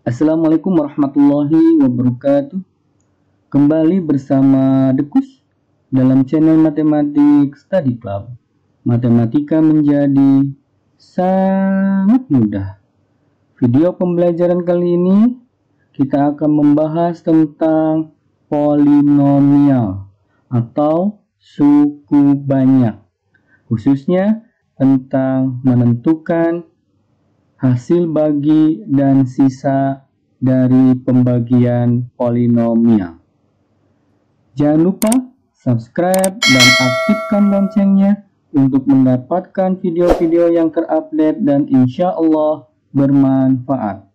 Assalamualaikum warahmatullahi wabarakatuh. Kembali bersama Dekus dalam channel Matematik Study Club. Matematika menjadi sangat mudah. Video pembelajaran kali ini kita akan membahas tentang polinomial atau suku banyak, khususnya tentang menentukan hasil bagi dan sisa dari pembagian polinomial. Jangan lupa subscribe dan aktifkan loncengnya untuk mendapatkan video-video yang terupdate dan insya Allah bermanfaat.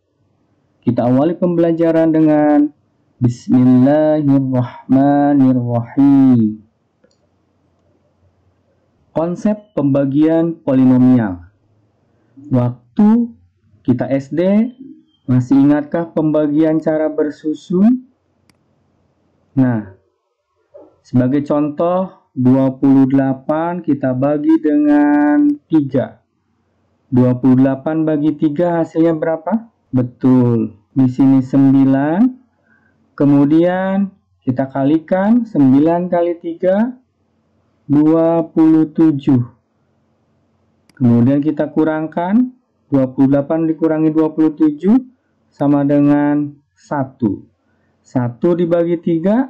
Kita awali pembelajaran dengan Bismillahirrahmanirrahim. Konsep pembagian polinomial. Waktu kita SD, masih ingatkah pembagian cara bersusun? Nah, sebagai contoh, 28 kita bagi dengan 3. 28 bagi 3 hasilnya berapa? Betul, di sini 9. Kemudian kita kalikan 9 kali 3, 27. Kemudian kita kurangkan 28 dikurangi 27 sama dengan 1. 1 dibagi 3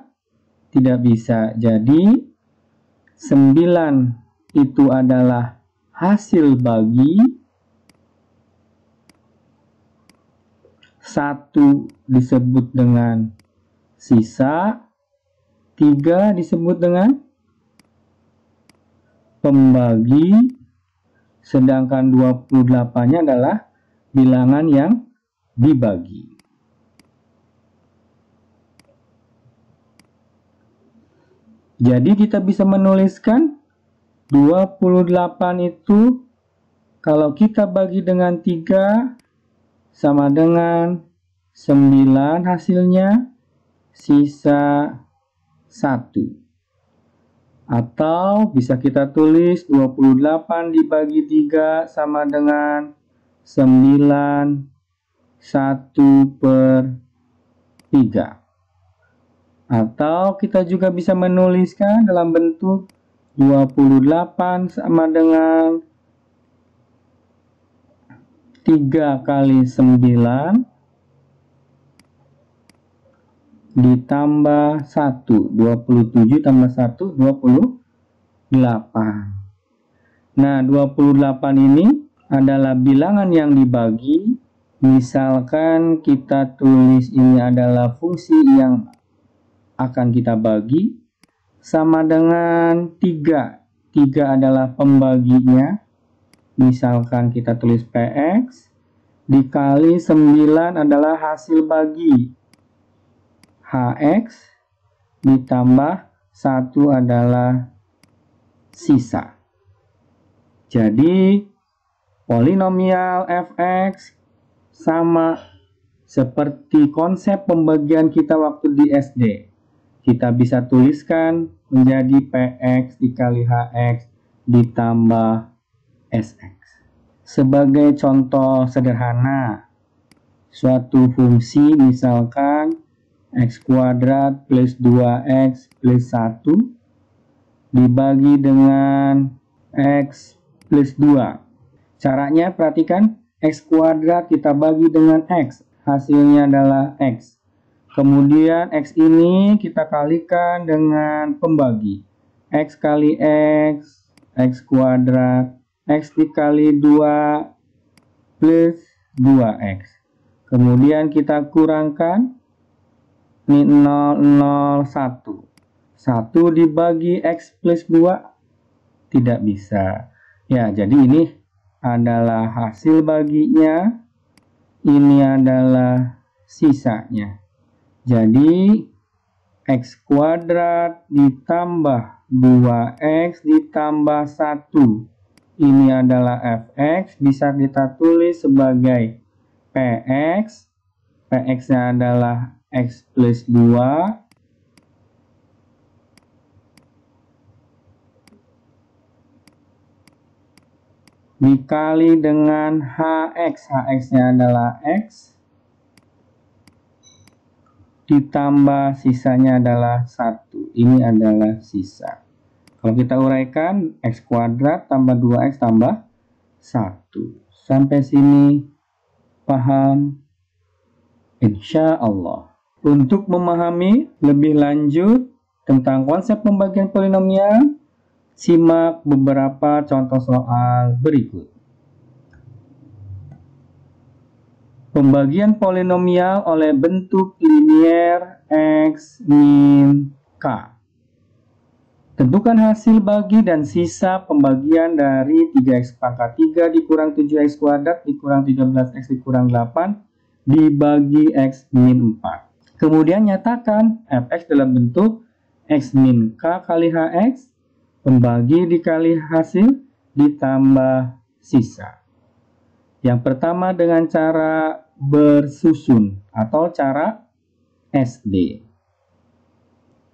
tidak bisa. Jadi 9 itu adalah hasil bagi. 1 disebut dengan sisa. 3 disebut dengan pembagi. Sedangkan 28-nya adalah bilangan yang dibagi. Jadi kita bisa menuliskan 28 itu kalau kita bagi dengan 3 sama dengan 9 hasilnya, sisa 1. Atau bisa kita tulis 28 dibagi 3 sama dengan 9 1/3. Atau kita juga bisa menuliskan dalam bentuk 28 sama dengan 3 kali 9 ditambah 1, 27 tambah 1, 28. Nah, 28 ini adalah bilangan yang dibagi. Misalkan kita tulis ini adalah fungsi yang akan kita bagi sama dengan 3. 3 adalah pembaginya. Misalkan kita tulis PX dikali 9 adalah hasil bagi. HX ditambah 1 adalah sisa. Jadi polinomial fx sama seperti konsep pembagian kita waktu di SD. Kita bisa tuliskan menjadi px dikali hx ditambah sx. Sebagai contoh sederhana, suatu fungsi misalkan x kuadrat plus 2x plus 1 dibagi dengan x plus 2. Caranya perhatikan, x kuadrat kita bagi dengan x, hasilnya adalah x. Kemudian x ini kita kalikan dengan pembagi. X kali x kuadrat, x dikali 2 plus 2x. Kemudian kita kurangkan. Ini 0, 0, 1. 1 dibagi x plus 2 tidak bisa. Ya, jadi ini adalah hasil baginya. Ini adalah sisanya. Jadi x kuadrat ditambah 2x ditambah 1. Ini adalah fx. Bisa kita tulis sebagai px. Px-nya adalah x plus 2 dikali dengan hx. Hx-nya adalah x ditambah sisanya adalah 1. Ini adalah sisa. Kalau kita uraikan, X kuadrat tambah 2X tambah 1. Sampai sini paham? Insya Allah. Untuk memahami lebih lanjut tentang konsep pembagian polinomial, simak beberapa contoh soal berikut. Pembagian polinomial oleh bentuk linier X min K. Tentukan hasil bagi dan sisa pembagian dari 3X pangkat 3 dikurang 7X kuadrat dikurang 13X dikurang 8 dibagi X min 4. Kemudian nyatakan fx dalam bentuk X min K kali Hx, pembagi dikali hasil ditambah sisa. Yang pertama dengan cara bersusun atau cara SD.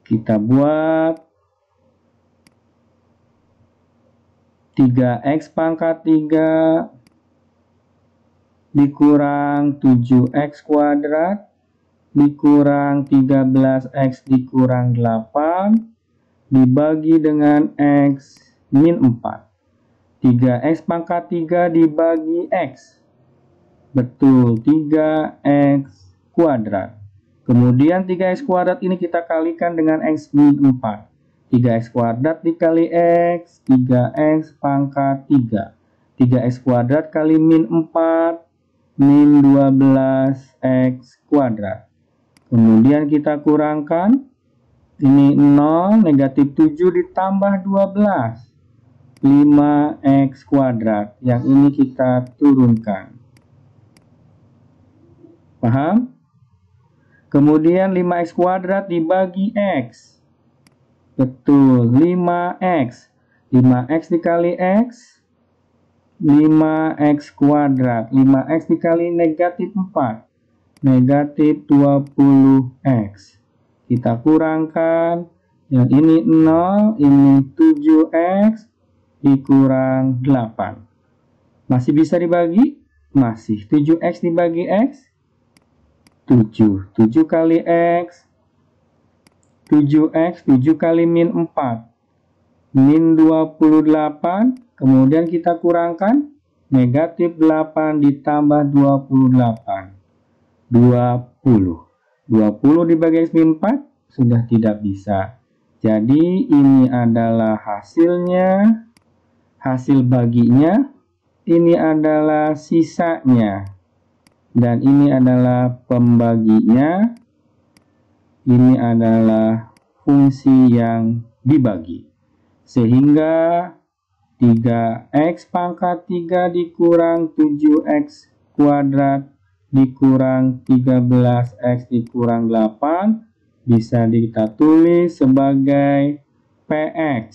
Kita buat 3X pangkat 3 dikurang 7X kuadrat dikurang 13X dikurang 8 dibagi dengan X min 4. 3X pangkat 3 dibagi X. Betul, 3X kuadrat. Kemudian 3X kuadrat ini kita kalikan dengan X min 4. 3X kuadrat dikali X, 3X pangkat 3. 3X kuadrat kali min 4, min 12X kuadrat. Kemudian kita kurangkan, ini 0, negatif 7 ditambah 12, 5X kuadrat. Yang ini kita turunkan. Paham? Kemudian 5X kuadrat dibagi X. Betul, 5X. 5X dikali X, 5X kuadrat. 5X dikali negatif 4. Negatif 20X. Kita kurangkan. Yang ini 0, ini 7X dikurang 8. Masih bisa dibagi? Masih. 7X dibagi X? 7. 7 kali X. 7X, 7 kali min 4. Min 28. Kemudian kita kurangkan. Negatif 8 ditambah 28. 20. 20 dibagi X min 4 sudah tidak bisa. Jadi ini adalah hasilnya, hasil baginya, ini adalah sisanya, dan ini adalah pembaginya, ini adalah fungsi yang dibagi. Sehingga 3X pangkat 3 dikurang 7X kuadrat dikurang 13X dikurang 8 bisa kita tulis sebagai PX,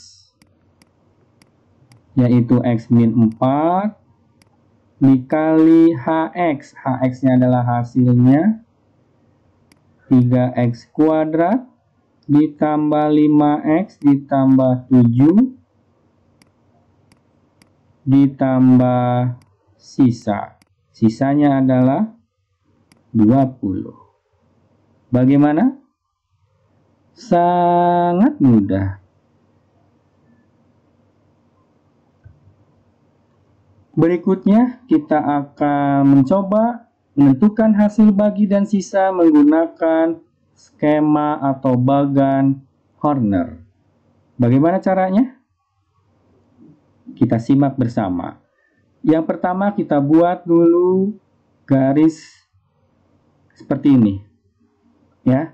yaitu X min 4 dikali HX. HX-nya adalah hasilnya 3X kuadrat ditambah 5X ditambah 7 ditambah sisa. Sisanya adalah 20. Bagaimana? Sangat mudah. Berikutnya kita akan mencoba menentukan hasil bagi dan sisa menggunakan skema atau bagan Horner. Bagaimana caranya? Kita simak bersama. Yang pertama kita buat dulu garis seperti ini, ya.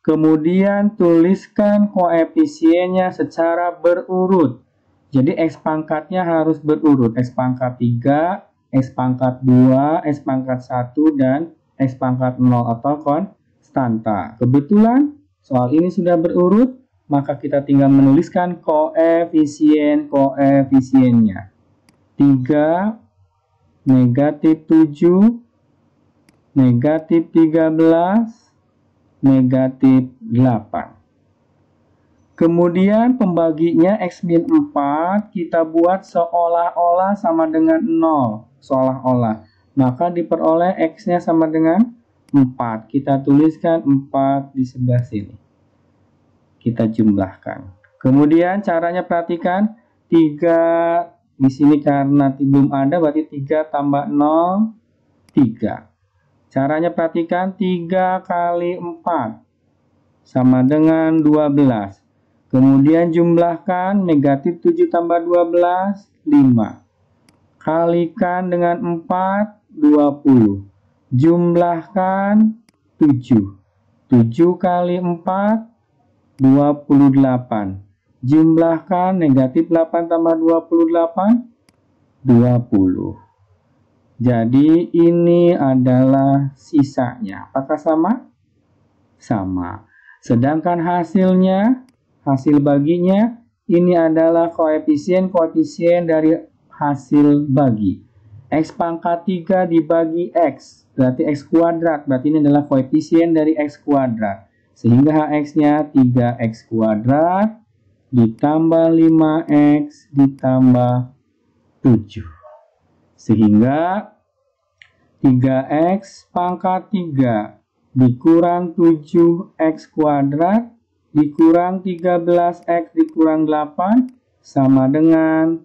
Kemudian tuliskan koefisiennya secara berurut. Jadi X pangkatnya harus berurut. X pangkat 3, X pangkat 2, X pangkat 1, dan X pangkat 0 atau konstanta. Kebetulan soal ini sudah berurut, maka kita tinggal menuliskan koefisiennya. 3, negatif 7, negatif 13, negatif 8. Kemudian pembaginya X min 4 kita buat seolah-olah sama dengan 0. Seolah-olah. Maka diperoleh X-nya sama dengan 4. Kita tuliskan 4 di sebelah sini. Kita jumlahkan. Kemudian caranya perhatikan 3 di sini karena belum ada berarti 3 tambah 0 3. Caranya perhatikan 3 kali 4 sama dengan 12. Kemudian jumlahkan negatif 7 tambah 12 5. Kalikan dengan 4 20. Jumlahkan 7. 7 kali 4 28. Jumlahkan negatif 8 tambah 28 20. Jadi ini adalah sisanya. Apakah sama? Sama. Sedangkan hasilnya, hasil baginya, ini adalah koefisien dari hasil bagi. X pangkat 3 dibagi X, berarti X kuadrat. Berarti ini adalah koefisien dari X kuadrat. Sehingga HX-nya 3X kuadrat ditambah 5X ditambah 7. Sehingga 3X pangkat 3 dikurang 7X kuadrat dikurang 13X dikurang 8 sama dengan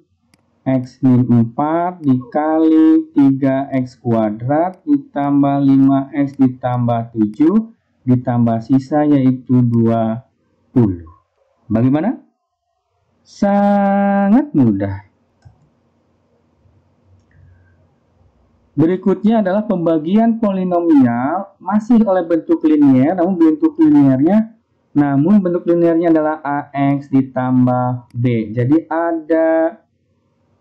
X min 4 dikali 3X kuadrat ditambah 5X ditambah 7 ditambah sisa yaitu 20. Bagaimana? Sangat mudah. Berikutnya adalah pembagian polinomial masih oleh bentuk linier, namun bentuk linearnya adalah AX ditambah B. Jadi ada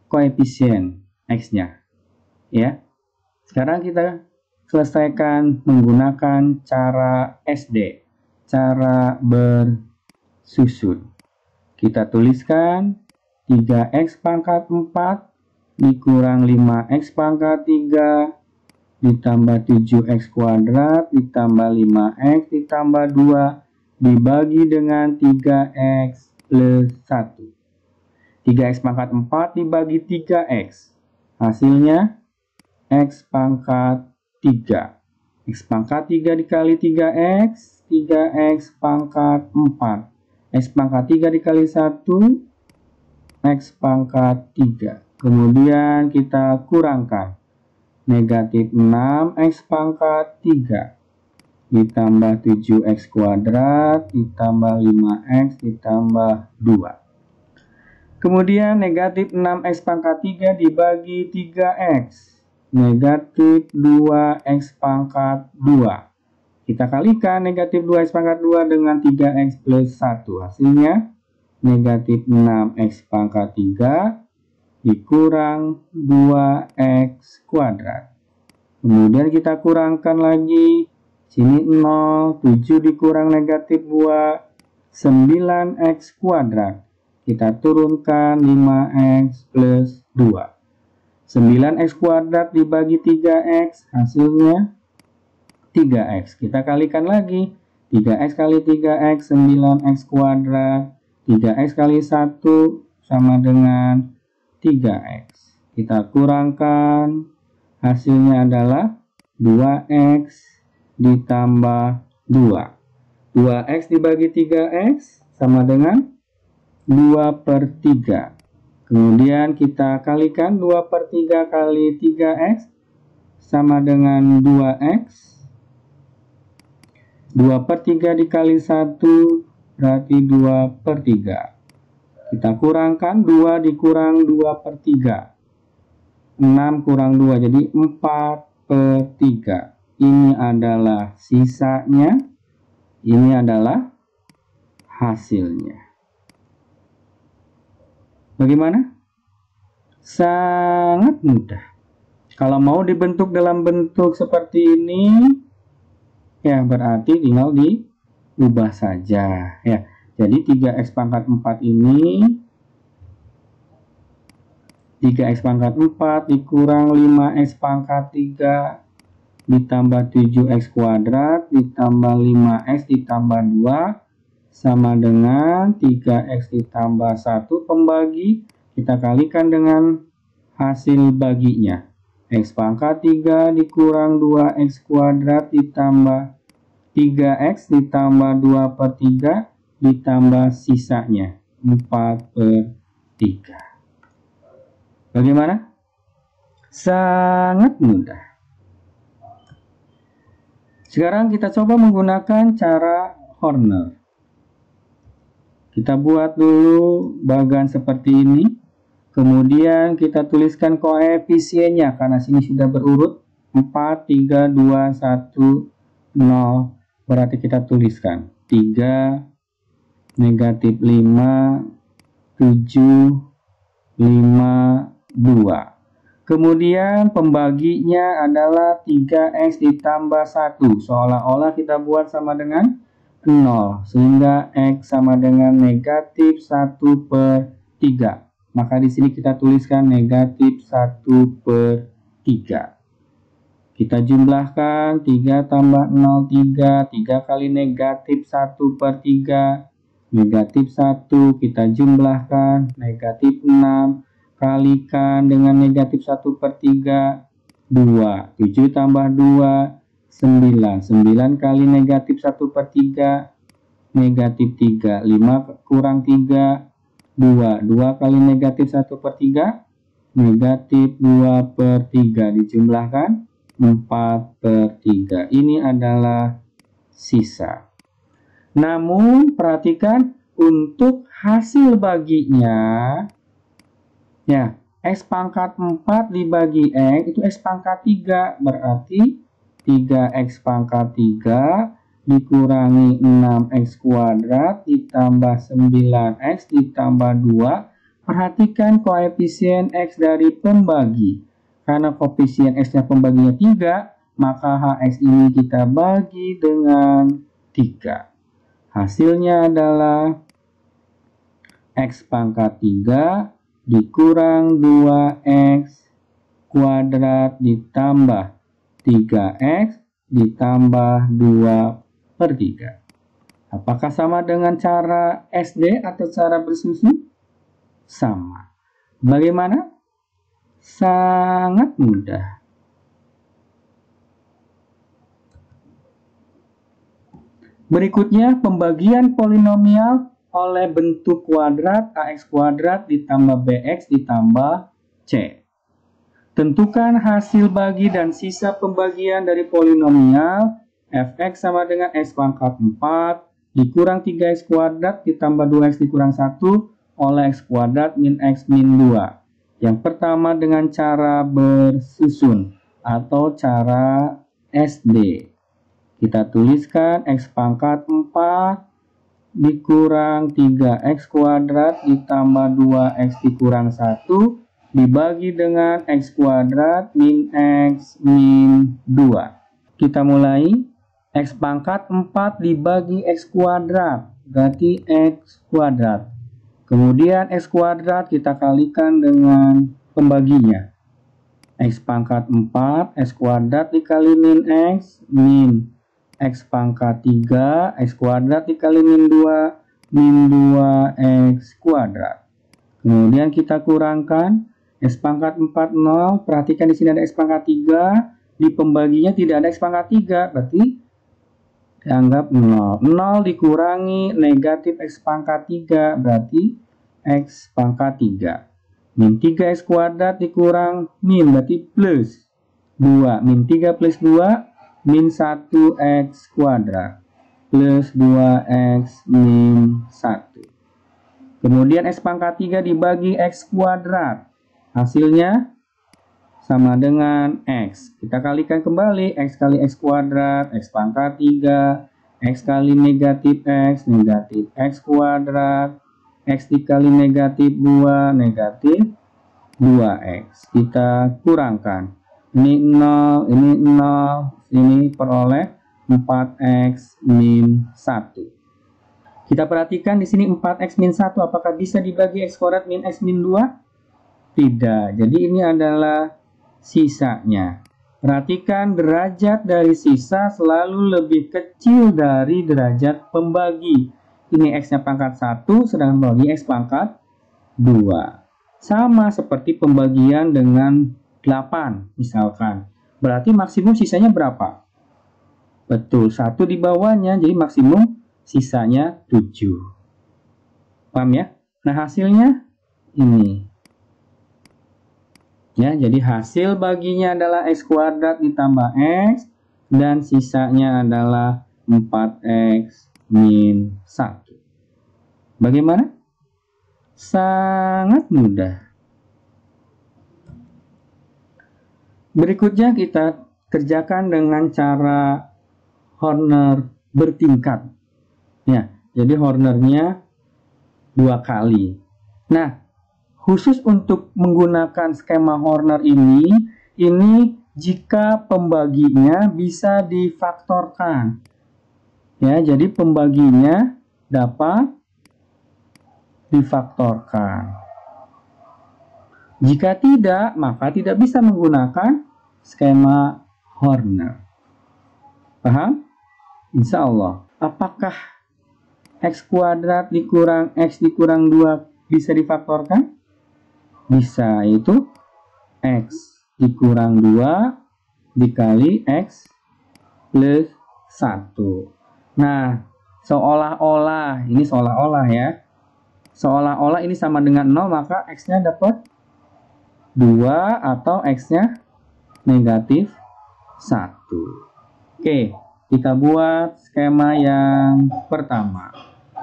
koefisien X-nya. Ya. Sekarang kita selesaikan menggunakan cara SD, cara bersusun. Kita tuliskan 3X pangkat 4 dikurang 5X pangkat 3 ditambah 7X kuadrat ditambah 5X ditambah 2 dibagi dengan 3X plus 1. 3X pangkat 4 dibagi 3X. Hasilnya X pangkat 3. X pangkat 3 dikali 3X, 3X pangkat 4. X pangkat 3 dikali 1, X pangkat 3. Kemudian kita kurangkan. Negatif 6X pangkat 3 ditambah 7X kuadrat ditambah 5X ditambah 2. Kemudian negatif 6X pangkat 3 dibagi 3X. Negatif 2X pangkat 2. Kita kalikan negatif 2X pangkat 2 dengan 3X plus 1. Hasilnya negatif 6X pangkat 3 dikurang 2X kuadrat. Kemudian kita kurangkan lagi. Sini 0, 7 dikurang negatif 2, 9X kuadrat. Kita turunkan 5X plus 2. 9X kuadrat dibagi 3X, hasilnya 3X. Kita kalikan lagi. 3X kali 3X, 9X kuadrat. 3X kali 1 sama dengan 3X. Kita kurangkan. Hasilnya adalah 2X ditambah 2. 2X dibagi 3X sama dengan 2/3. Kemudian kita kalikan 2/3 kali 3X sama dengan 2X. 2/3 dikali 1 berarti 2/3. Kita kurangkan 2 dikurang 2/3. 6 kurang 2 jadi 4/3. Ini adalah sisanya. Ini adalah hasilnya. Bagaimana? Sangat mudah. Kalau mau dibentuk dalam bentuk seperti ini, ya berarti tinggal diubah saja. Ya, jadi 3X pangkat 4 ini 3X pangkat 4 dikurang 5X pangkat 3 ditambah 7X kuadrat ditambah 5X ditambah 2 sama dengan 3X ditambah 1 pembagi. Kita kalikan dengan hasil baginya. X pangkat 3 dikurang 2X kuadrat ditambah 3X ditambah 2 per 3 ditambah sisanya 4 per 3. Bagaimana? Sangat mudah. Sekarang kita coba menggunakan cara Horner. Kita buat dulu bagan seperti ini. Kemudian kita tuliskan koefisiennya karena sini sudah berurut 4, 3, 2, 1, 0. Berarti kita tuliskan 3, negatif 5, 7, 5, 2. Kemudian pembaginya adalah 3X ditambah 1. Seolah-olah kita buat sama dengan 0. Sehingga X sama dengan negatif 1 per 3. Maka di sini kita tuliskan negatif 1 per 3. Kita jumlahkan 3 tambah 0, 3. 3 kali negatif 1 per 3. Negatif 1. Kita jumlahkan negatif 6. Kalikan dengan negatif 1 per 3, 2. 7 tambah 2, 9. 9 kali negatif 1 per 3, negatif 3. 5 kurang 3, 2. 2 kali negatif 1 per 3, negatif 2 per 3. Dijumlahkan 4 per 3. Ini adalah sisa. Namun perhatikan untuk hasil baginya, ya, X pangkat 4 dibagi X itu X pangkat 3. Berarti 3X pangkat 3 dikurangi 6X kuadrat ditambah 9X ditambah 2. Perhatikan koefisien X dari pembagi. Karena koefisien X-nya pembaginya 3, maka HX ini kita bagi dengan 3. Hasilnya adalah X pangkat 3 dikurang 2X kuadrat ditambah 3X ditambah 2 per 3. Apakah sama dengan cara SD atau cara bersusun? Sama. Bagaimana? Sangat mudah. Berikutnya pembagian polinomial oleh bentuk kuadrat AX kuadrat ditambah BX ditambah C. Tentukan hasil bagi dan sisa pembagian dari polinomial fx sama dengan x pangkat 4 dikurang 3x kuadrat ditambah 2x dikurang 1 oleh x kuadrat min x min 2. Yang pertama dengan cara bersusun atau cara SD. Kita tuliskan x pangkat 4 dikurang 3x kuadrat ditambah 2x dikurang 1 dibagi dengan x kuadrat min x min 2. Kita mulai. X pangkat 4 dibagi x kuadrat berarti x kuadrat. Kemudian x kuadrat kita kalikan dengan pembaginya. X pangkat 4 x kuadrat dikali min x pangkat 3 x kuadrat dikali min 2x kuadrat. Kemudian kita kurangkan x pangkat 4 0. Perhatikan di sini ada x pangkat 3, di pembaginya tidak ada x pangkat 3, berarti dianggap 0. 0 dikurangi negatif x pangkat 3 berarti x pangkat 3. Min 3x kuadrat dikurang min berarti plus 2. Min 3 plus 2 min 1x kuadrat plus 2x min 1. Kemudian x pangkat 3 dibagi x kuadrat. Hasilnya sama dengan x. Kita kalikan kembali. X kali x kuadrat, x pangkat 3. X kali negatif x kuadrat. X dikali negatif 2, negatif 2x. Kita kurangkan. Ini 0, ini 0. Ini peroleh 4x min 1. Kita perhatikan di sini 4x min 1. Apakah bisa dibagi x kuadrat min x min 2? Tidak. Jadi ini adalah sisanya. Perhatikan derajat dari sisa selalu lebih kecil dari derajat pembagi. Ini x-nya pangkat 1, sedangkan pembagi x pangkat 2. Sama seperti pembagian dengan 8 misalkan. Berarti maksimum sisanya berapa? Betul, 1 di bawahnya, jadi maksimum sisanya 7. Paham ya? Nah, hasilnya ini. Ya, jadi hasil baginya adalah X kuadrat ditambah X, dan sisanya adalah 4X min 1. Bagaimana? Sangat mudah. Berikutnya kita kerjakan dengan cara Horner bertingkat. Ya, jadi Hornernya 2 kali. Nah, khusus untuk menggunakan skema Horner ini jika pembaginya bisa difaktorkan. Ya, jadi pembaginya dapat difaktorkan. Jika tidak, maka tidak bisa menggunakan skema Horner. Paham? Insya Allah. Apakah X kuadrat dikurang X dikurang 2 bisa difaktorkan? Bisa, yaitu X dikurang 2 dikali X plus 1. Nah, seolah-olah, ini seolah-olah ya. Seolah-olah ini sama dengan 0, maka X-nya dapat 2 atau X-nya negatif 1. Oke, kita buat skema yang pertama.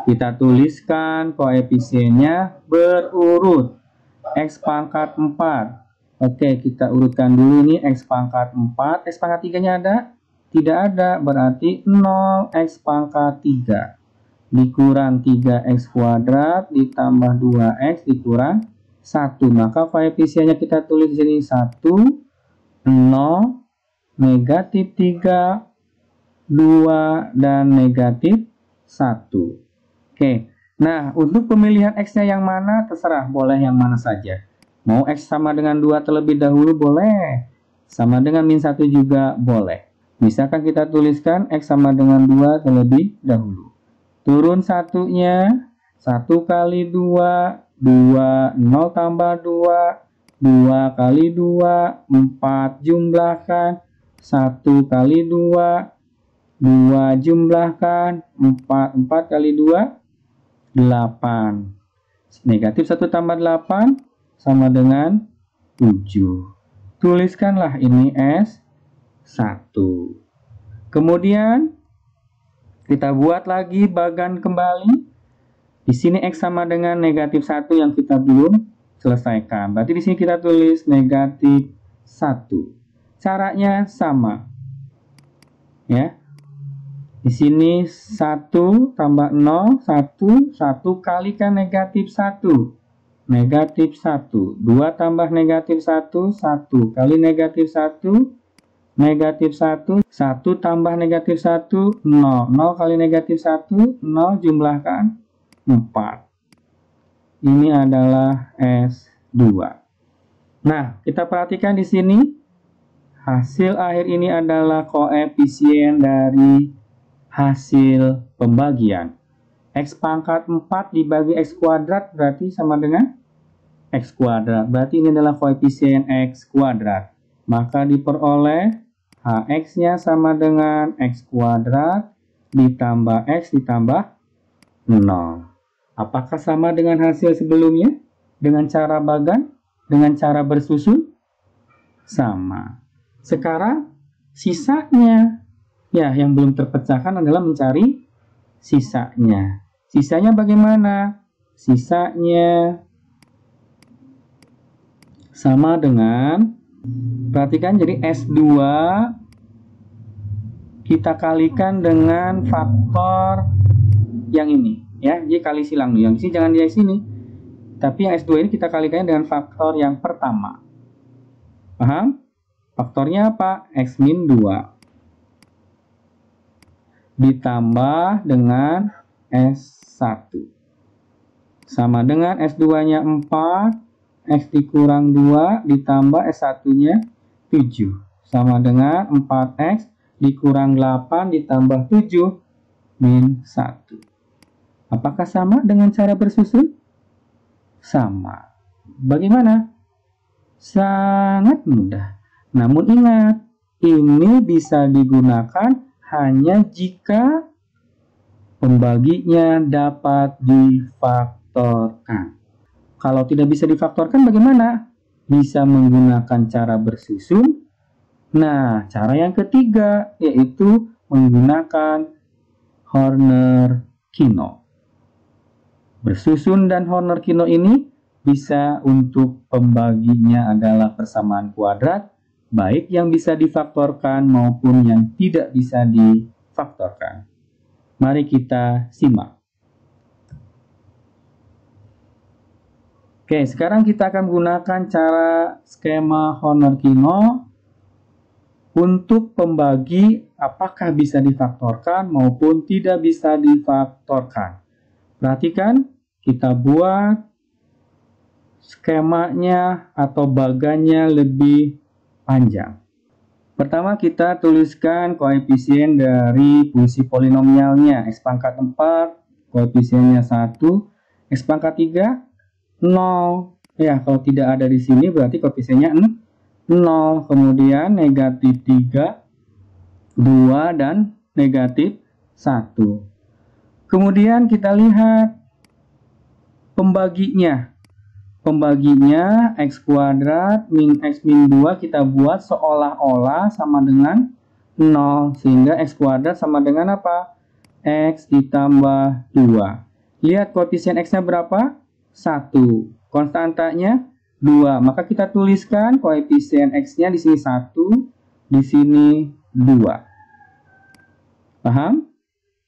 Kita tuliskan koefisiennya berurut. X pangkat 4. Oke, kita urutkan dulu nih X pangkat 4. X pangkat 3-nya ada? Tidak ada, berarti 0 X pangkat 3. Dikurang 3X kuadrat ditambah 2X dikurang 1. Maka koefisiennya kita tulis di sini 1, 0, negatif 3, 2, dan negatif 1. Oke, nah untuk pemilihan X-nya yang mana terserah, boleh yang mana saja. Mau X sama dengan 2 terlebih dahulu boleh, sama dengan min 1 juga boleh. Misalkan kita tuliskan X sama dengan 2 terlebih dahulu. Turun satunya, 1 kali 2, 2, 0 tambah 2, 2 kali 2, 4 jumlahkan, 1 kali 2, 2 jumlahkan, 4 kali 2, 8. Negatif 1 tambah 8 sama dengan 7. Tuliskanlah ini S1. Kemudian kita buat lagi bagan kembali. Di sini X sama dengan negatif 1 yang kita belum selesaikan. Berarti di sini kita tulis negatif 1. Caranya sama. Ya. Di sini 1 tambah 0, 1 kalikan negatif 1. Negatif 1. 2 tambah negatif 1, 1 kali negatif 1. Negatif 1, 1 tambah negatif 1, 0. 0 kali negatif 1, 0 jumlahkan 4. Ini adalah S2. Nah, kita perhatikan di sini. Hasil akhir ini adalah koefisien dari hasil pembagian. X pangkat 4 dibagi X kuadrat berarti sama dengan X kuadrat. Berarti ini adalah koefisien X kuadrat. Maka diperoleh HX-nya sama dengan X kuadrat ditambah X ditambah 0. Apakah sama dengan hasil sebelumnya? Dengan cara bagan? Dengan cara bersusun? Sama. Sekarang sisanya. Ya, yang belum terpecahkan adalah mencari sisanya. Sisanya bagaimana? Sisanya sama dengan, perhatikan, jadi S2 kita kalikan dengan faktor yang ini. Ya, jadi kali silang nih. Yang sini jangan di sini. Tapi yang S2 ini kita kalikan dengan faktor yang pertama. Paham? Faktornya apa? X min 2. Ditambah dengan S1. Sama dengan S2-nya 4, X dikurang 2, ditambah S1-nya 7. Sama dengan 4X dikurang 8, ditambah 7, min 1. Apakah sama dengan cara bersusun? Sama. Bagaimana? Sangat mudah. Namun ingat, ini bisa digunakan hanya jika pembaginya dapat difaktorkan. Kalau tidak bisa difaktorkan bagaimana? Bisa menggunakan cara bersusun. Nah, cara yang ketiga yaitu menggunakan Horner-Kino. Bersusun dan Horner-Kino ini bisa untuk pembaginya adalah persamaan kuadrat, baik yang bisa difaktorkan maupun yang tidak bisa difaktorkan. Mari kita simak. Oke, sekarang kita akan gunakan cara skema Horner-Kino untuk pembagi apakah bisa difaktorkan maupun tidak bisa difaktorkan. Perhatikan, kita buat skemanya atau bagannya lebih panjang. Pertama kita tuliskan koefisien dari fungsi polinomialnya. X pangkat 4, koefisiennya 1. X pangkat 3, 0. Ya, kalau tidak ada di sini berarti koefisiennya 0. Kemudian negatif 3, 2, dan negatif 1. Kemudian kita lihat pembaginya. Pembaginya X kuadrat min X min 2 kita buat seolah-olah sama dengan 0. Sehingga X kuadrat sama dengan apa? X ditambah 2. Lihat koefisien X-nya berapa? 1. Konstantanya 2. Maka kita tuliskan koefisien X-nya di sini 1, di sini 2. Paham?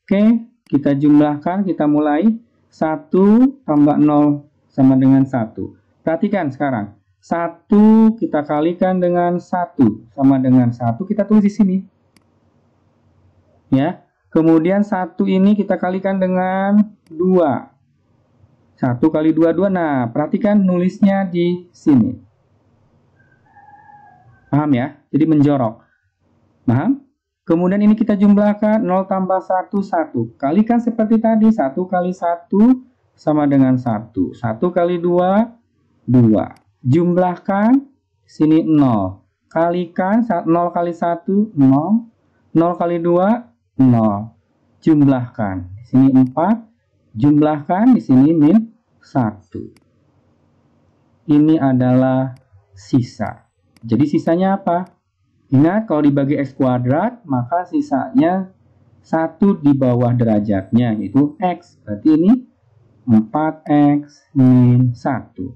Oke, kita jumlahkan, kita mulai. 1 tambah 0 sama dengan 1. Perhatikan sekarang. 1 kita kalikan dengan 1 sama dengan 1. Kita tulis di sini. Ya. Kemudian 1 ini kita kalikan dengan 2. 1 kali 2, 2. Nah, perhatikan nulisnya di sini. Paham ya? Jadi menjorok. Paham? Kemudian ini kita jumlahkan 0 tambah 1, 1. Kalikan seperti tadi. 1 kali 1 sama dengan 1. 1 kali 2, 2. Jumlahkan, sini 0. Kalikan, 0 kali 1, 0. 0 kali 2, 0. Jumlahkan, di sini 4. Jumlahkan, di sini min 1. Ini adalah sisa. Jadi sisanya apa? Ingat, kalau dibagi X kuadrat, maka sisanya 1 di bawah derajatnya, yaitu X. Berarti ini 4X min 1.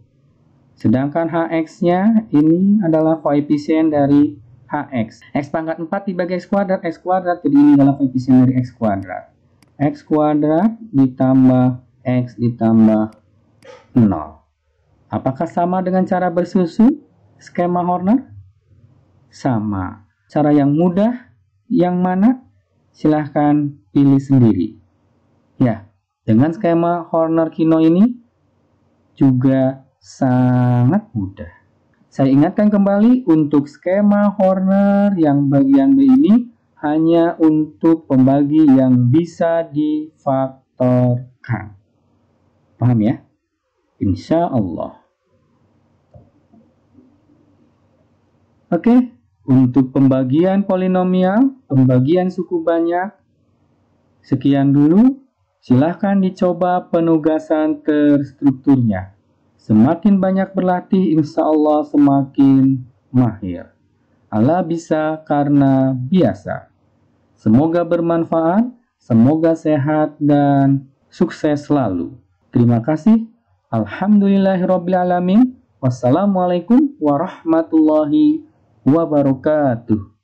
Sedangkan HX-nya ini adalah koefisien dari HX. X pangkat 4 dibagi X kuadrat, jadi ini adalah koefisien dari X kuadrat. X kuadrat ditambah X ditambah 0. Apakah sama dengan cara bersusun skema Horner? Sama. Cara yang mudah, yang mana? Silahkan pilih sendiri. Ya. Dengan skema Horner-Kino ini juga sangat mudah. Saya ingatkan kembali untuk skema Horner yang bagian B ini hanya untuk pembagi yang bisa difaktorkan. Paham ya? Insya Allah. Oke, untuk pembagian polinomial, pembagian suku banyak, sekian dulu. Silahkan dicoba penugasan terstrukturnya. Semakin banyak berlatih, insya Allah semakin mahir. Allah bisa karena biasa. Semoga bermanfaat, semoga sehat dan sukses selalu. Terima kasih. Alhamdulillahirrabbilalamin. Wassalamualaikum warahmatullahi wabarakatuh.